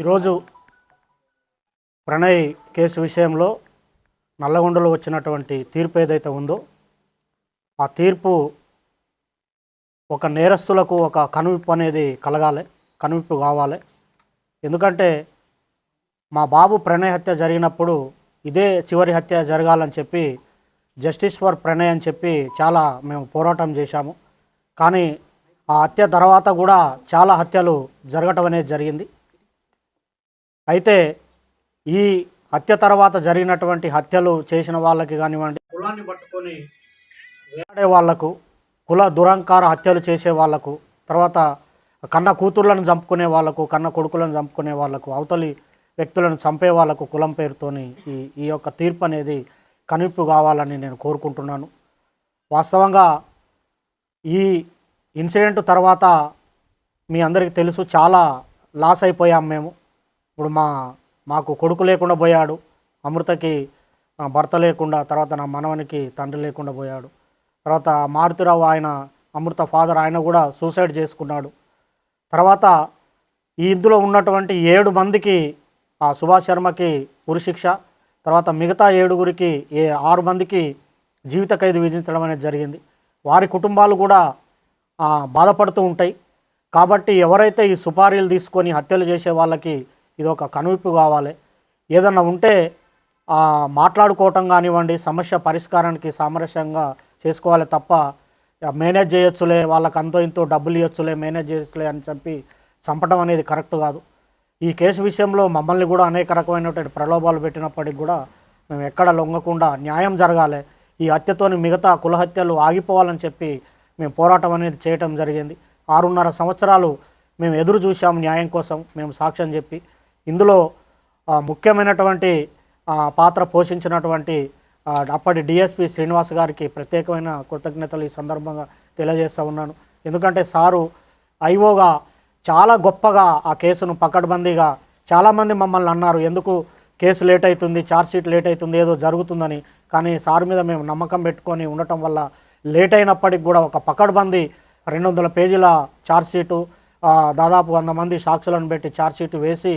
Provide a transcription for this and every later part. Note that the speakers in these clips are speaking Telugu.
ఈరోజు ప్రణయ్ కేసు విషయంలో నల్లగొండలో వచ్చినటువంటి తీర్పు ఏదైతే ఉందో ఆ తీర్పు ఒక నేరస్తులకు ఒక కనువిప్పు అనేది కలగాలి, కనువిప్పు కావాలి. ఎందుకంటే మా బాబు ప్రణయ్ హత్య జరిగినప్పుడు ఇదే చివరి హత్య జరగాలని చెప్పి జస్టిస్ ఫర్ ప్రణయ్ అని చెప్పి చాలా మేము పోరాటం చేశాము. కానీ ఆ హత్య తర్వాత కూడా చాలా హత్యలు జరగటం అనేది జరిగింది. అయితే ఈ హత్య తర్వాత జరిగినటువంటి హత్యలు చేసిన వాళ్ళకి కానివ్వండి, కులాన్ని పట్టుకొని వేలాడే వాళ్లకు, కుల దురంకార హత్యలు చేసే వాళ్లకు, తర్వాత కన్న కూతుర్లను చంపుకునే వాళ్లకు, కన్న కొడుకులను చంపుకునే వాళ్లకు, అవతలి వ్యక్తులను చంపే వాళ్లకు కులం పేరుతోని ఈ యొక్క తీర్పు అనేది కనువిప్పు కావాలని నేను కోరుకుంటున్నాను. వాస్తవంగా ఈ ఇన్సిడెంట్ తర్వాత మీ అందరికీ తెలుసు, చాలా లాస్ అయిపోయాం మేము. ఇప్పుడు మాకు కొడుకు లేకుండా పోయాడు, అమృతకి భర్త లేకుండా, తర్వాత నా మనవనికి తండ్రి లేకుండా పోయాడు. తర్వాత మారుతిరావు ఆయన అమృత ఫాదర్ ఆయన కూడా సూసైడ్ చేసుకున్నాడు. తర్వాత ఈ ఇందులో ఉన్నటువంటి 7 మందికి ఆ సుభాష్ శర్మకి ఉరిశిక్ష, తర్వాత మిగతా 7గురికి 6 మందికి జీవిత ఖైదు విధించడం అనేది జరిగింది. వారి కుటుంబాలు కూడా బాధపడుతూ ఉంటాయి. కాబట్టి ఎవరైతే ఈ సుపారీలు తీసుకొని హత్యలు చేసే వాళ్ళకి ఇది ఒక కనువిప్పు కావాలి. ఏదన్నా ఉంటే మాట్లాడుకోవటం కానివ్వండి, సమస్య పరిష్కారానికి సామరస్యంగా చేసుకోవాలి తప్ప మేనేజ్ చేయొచ్చులే, వాళ్ళకి అంతో ఇంతో డబ్బులు ఇవ్వచ్చులే, మేనేజ్ చేయొచ్చులే అని చెప్పి చంపడం అనేది కరెక్ట్ కాదు. ఈ కేసు విషయంలో మమ్మల్ని కూడా అనేక రకమైనటువంటి ప్రలోభాలు పెట్టినప్పటికి కూడా మేము ఎక్కడ లొంగకుండా న్యాయం జరగాలి, ఈ హత్యతోని మిగతా కుల హత్యలు ఆగిపోవాలని చెప్పి మేము పోరాటం అనేది చేయటం జరిగింది. 6.5 సంవత్సరాలు మేము ఎదురు చూసాము న్యాయం కోసం, మేము సాక్ష్యం చెప్పి. ఇందులో ముఖ్యమైనటువంటి పాత్ర పోషించినటువంటి అప్పటి డిఎస్పి శ్రీనివాస్ గారికి ప్రత్యేకమైన కృతజ్ఞతలు ఈ సందర్భంగా తెలియజేస్తూ ఉన్నాను. ఎందుకంటే సారు ఐఓగా చాలా గొప్పగా ఆ కేసును పకడ్బందీగా, చాలామంది మమ్మల్ని అన్నారు ఎందుకు కేసు లేట్ అవుతుంది, ఛార్జ్షీట్ లేట్ అవుతుంది, ఏదో జరుగుతుందని. కానీ సార్ మీద మేము నమ్మకం పెట్టుకొని ఉండటం వల్ల లేట్ అయినప్పటికి కూడా ఒక పకడ్బందీ 200 పేజీల ఛార్జ్షీటు, దాదాపు 100 మంది సాక్షులను పెట్టి ఛార్జ్షీట్ వేసి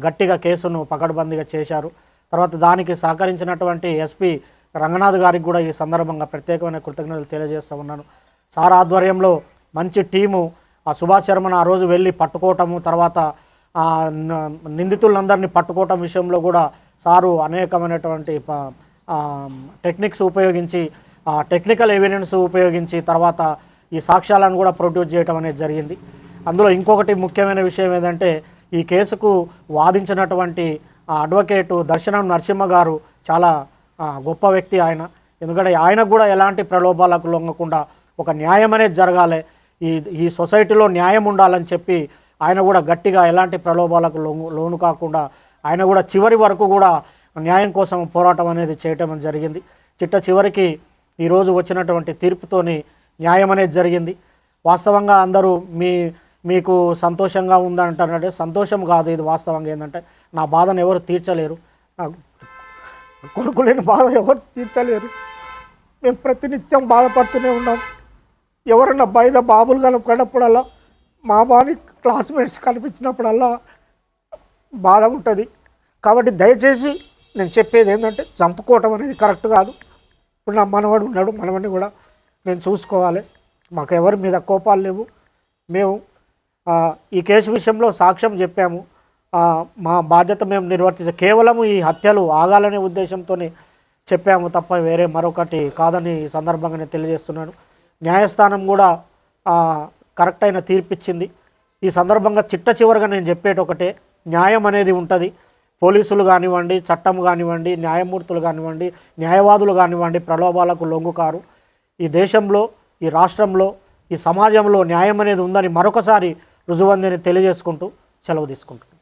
గట్టిగా కేసును పకడ్బందీగా చేశారు. తర్వాత దానికి సహకరించినటువంటి ఎస్పీ రంగనాథ్ గారికి కూడా ఈ సందర్భంగా ప్రత్యేకమైన కృతజ్ఞతలు తెలియజేస్తూ ఉన్నాను. సార్ ఆధ్వర్యంలో మంచి టీము సుభాష్ శర్మను ఆ రోజు వెళ్ళి పట్టుకోవటము, తర్వాత నిందితులందరినీ పట్టుకోవటం విషయంలో కూడా సారు అనేకమైనటువంటి టెక్నిక్స్ ఉపయోగించి, టెక్నికల్ ఎవిడెన్స్ ఉపయోగించి తర్వాత ఈ సాక్ష్యాలను కూడా ప్రొడ్యూస్ చేయడం అనేది జరిగింది. అందులో ఇంకొకటి ముఖ్యమైన విషయం ఏంటంటే ఈ కేసుకు వాదించినటువంటి అడ్వకేటు దర్శనం నరసింహ గారు చాలా గొప్ప వ్యక్తి ఆయన. ఎందుకంటే ఆయనకు కూడా ఎలాంటి ప్రలోభాలకు లొంగకుండా ఒక న్యాయం అనేది జరగాలి, ఈ సొసైటీలో న్యాయం ఉండాలని చెప్పి ఆయన కూడా గట్టిగా ఎలాంటి ప్రలోభాలకు లోను కాకుండా ఆయన కూడా చివరి వరకు కూడా న్యాయం కోసం పోరాటం అనేది చేయటం జరిగింది. చివరికి ఈరోజు వచ్చినటువంటి తీర్పుతోని న్యాయం అనేది జరిగింది. వాస్తవంగా అందరూ మీకు సంతోషంగా ఉందంటారంటే సంతోషం కాదు, ఇది వాస్తవంగా ఏంటంటే నా బాధను ఎవరు తీర్చలేరు, నా కొడుకు లేని బాధ ఎవరు తీర్చలేరు. మేము ప్రతినిత్యం బాధపడుతూనే ఉన్నాం. ఎవరన్నా బయట బాబులు కనపడినప్పుడల్లా, మా బాని క్లాస్మేట్స్ కనిపించినప్పుడల్లా బాధ ఉంటుంది. కాబట్టి దయచేసి నేను చెప్పేది ఏంటంటే చంపుకోవటం అనేది కరెక్ట్ కాదు. ఇప్పుడు నా మనవాడు ఉన్నాడు, మనవాడిని కూడా మేము చూసుకోవాలి. మాకు ఎవరి మీద కోపాలు లేవు. మేము ఈ కేసు విషయంలో సాక్ష్యం చెప్పాము, మా బాధ్యత మేము నిర్వర్తించాం. కేవలం ఈ హత్యలు ఆగాలనే ఉద్దేశంతోనే చెప్పాము తప్ప వేరే మరొకటి కాదని ఈ సందర్భంగా నేను తెలియజేస్తున్నాను. న్యాయస్థానం కూడా కరెక్ట్ అయిన తీర్పిచ్చింది. ఈ సందర్భంగా చివరిగా నేను చెప్పేటి ఒకటే, న్యాయం అనేది ఉంటుంది. పోలీసులు కానివ్వండి, చట్టం కానివ్వండి, న్యాయమూర్తులు కానివ్వండి, న్యాయవాదులు కానివ్వండి ప్రలోభాలకు లొంగుకారు. ఈ దేశంలో, ఈ రాష్ట్రంలో, ఈ సమాజంలో న్యాయం అనేది ఉందని మరొకసారి రుజువందని తెలియజేసుకుంటూ సెలవు తీసుకుంటున్నాను.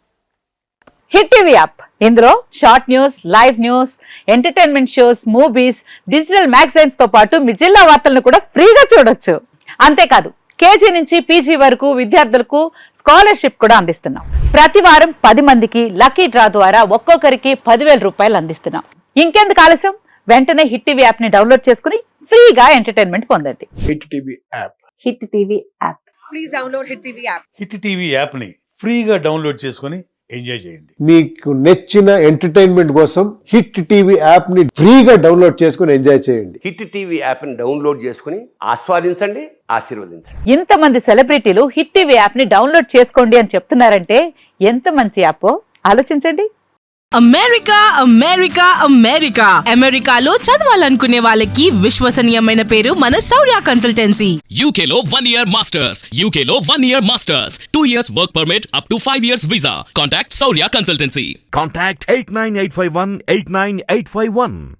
హిట్ టీవీ యాప్, ఇందులో short news, live news, entertainment shows, movies, digital magazines తో పాటు మీ జిల్లా వార్తలను కూడా ఫ్రీగా చూడొచ్చు. అంతేకాదు కేజీ నుంచి పీజీ వరకు విద్యార్థులకు స్కాలర్షిప్ కూడా అందిస్తున్నాం. ప్రతి వారం 10 మందికి లక్కీ డ్రా ద్వారా ఒక్కొక్కరికి 10,000 రూపాయలు అందిస్తున్నాం. ఇంకెందుకు ఆలస్యం, వెంటనే హిట్ టీవీ యాప్ ని డౌన్లోడ్ చేసుకుని ఫ్రీగా ఎంటర్టైన్మెంట్ పొందండి. Hit TV app. Hit TV app. Please download hit TV app. Hit TV యాప్ని ఫ్రీగా డౌన్లోడ్ చేసుకొని ఎంజాయ్ చేయండి. మీకు నచ్చిన ఎంటర్టైన్మెంట్ కోసం హిట్ టీవీ యాప్ ని ఫ్రీగా డౌన్లోడ్ చేసుకుని ఎంజాయ్ చేయండి. హిట్ టీవీ యాప్ని డౌన్లోడ్ చేసుకుని ఆస్వాదించండి, ఆశీర్వదించండి. ఇంతమంది సెలబ్రిటీలు హిట్ టీవీ యాప్ ని డౌన్లోడ్ చేసుకోండి అని చెప్తున్నారంటే ఎంత మంచి యాప్ ఆలోచించండి. అమెరికా అమెరికా అమెరికా అమెరికాలో చదవాలనుకునే వాళ్ళకి విశ్వసనీయమైన పేరు మన శౌర్య consultancy. UK Law 1 Year Masters. UK Law 1 Year Masters. 2 years work permit up to 5 years visa. Contact Saurya Consultancy. Contact 89851 89851.